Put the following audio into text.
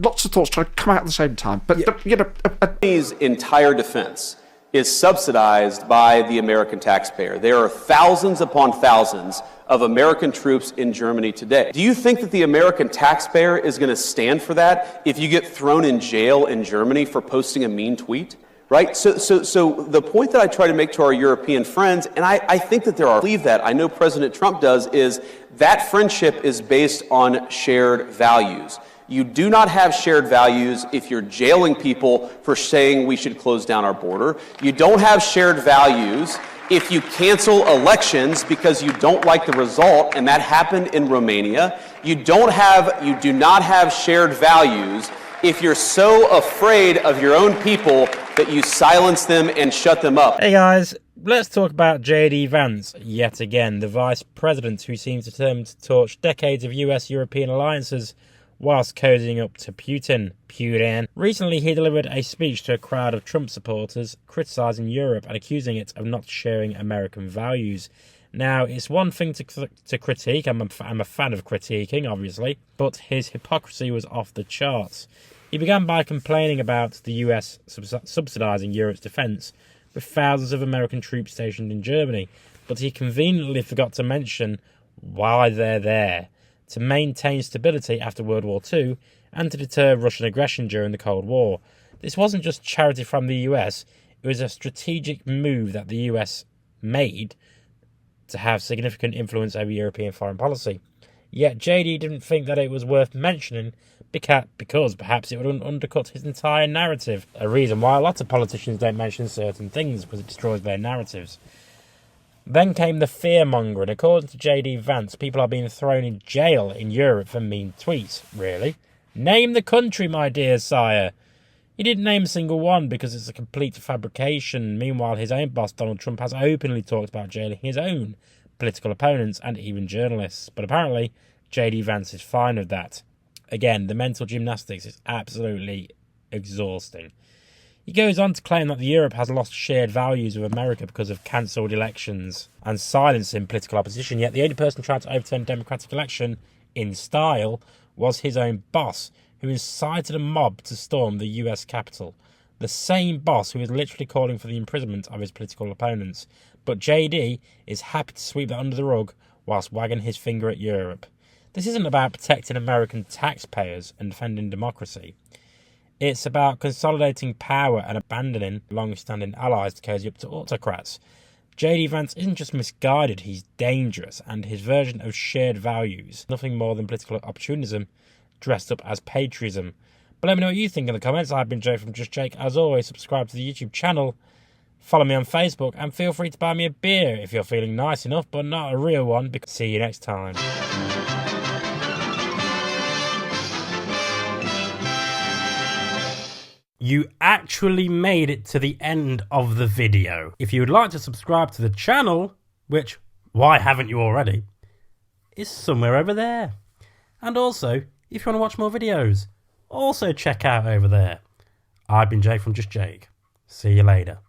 lots of thoughts trying to come out at the same time. But, Germany's entire defense is subsidized by the American taxpayer. There are thousands upon thousands of American troops in Germany today. Do you think that the American taxpayer is going to stand for that if you get thrown in jail in Germany for posting a mean tweet? Right? So the point that I try to make to our European friends, and I think that there are, I believe that, I know President Trump does, is that friendship is based on shared values. You do not have shared values if you're jailing people for saying we should close down our border. You don't have shared values if you cancel elections because you don't like the result, and that happened in Romania. You do not have shared values if you're so afraid of your own people that you silence them and shut them up. Hey guys, let's talk about JD Vance yet again, the vice president who seems determined to torch decades of US-European alliances whilst cozying up to Putin. Recently, he delivered a speech to a crowd of Trump supporters criticising Europe and accusing it of not sharing American values. Now, it's one thing to critique, I'm a fan of critiquing, obviously, but his hypocrisy was off the charts. He began by complaining about the US subsidising Europe's defence with thousands of American troops stationed in Germany, but he conveniently forgot to mention why they're there: to maintain stability after World War II and to deter Russian aggression during the Cold War. This wasn't just charity from the US, it was a strategic move that the US made to have significant influence over European foreign policy. Yet JD didn't think that it was worth mentioning because perhaps it would undercut his entire narrative. A reason why lots of politicians don't mention certain things, because it destroys their narratives. Then came the fear-mongering. According to JD Vance, people are being thrown in jail in Europe for mean tweets. Really? Name the country, my dear sire. He didn't name a single one because it's a complete fabrication. Meanwhile, his own boss, Donald Trump, has openly talked about jailing his own political opponents and even journalists. But apparently, JD Vance is fine with that. Again, the mental gymnastics is absolutely exhausting. He goes on to claim that Europe has lost shared values with America because of cancelled elections and silencing political opposition, yet the only person trying to overturn a democratic election in style was his own boss, who incited a mob to storm the US Capitol. The same boss who is literally calling for the imprisonment of his political opponents. But JD is happy to sweep that under the rug whilst wagging his finger at Europe. This isn't about protecting American taxpayers and defending democracy. It's about consolidating power and abandoning long-standing allies to cozy up to autocrats. JD Vance isn't just misguided, he's dangerous, and his version of shared values, nothing more than political opportunism dressed up as patriotism. But let me know what you think in the comments. I've been Jake from Just Jake. As always, subscribe to the YouTube channel, follow me on Facebook, and feel free to buy me a beer if you're feeling nice enough, but not a real one. See you next time. You actually made it to the end of the video. If you would like to subscribe to the channel, which, why haven't you already, is somewhere over there. And also, if you want to watch more videos, also check out over there. I've been Jake from Just Jake. See you later.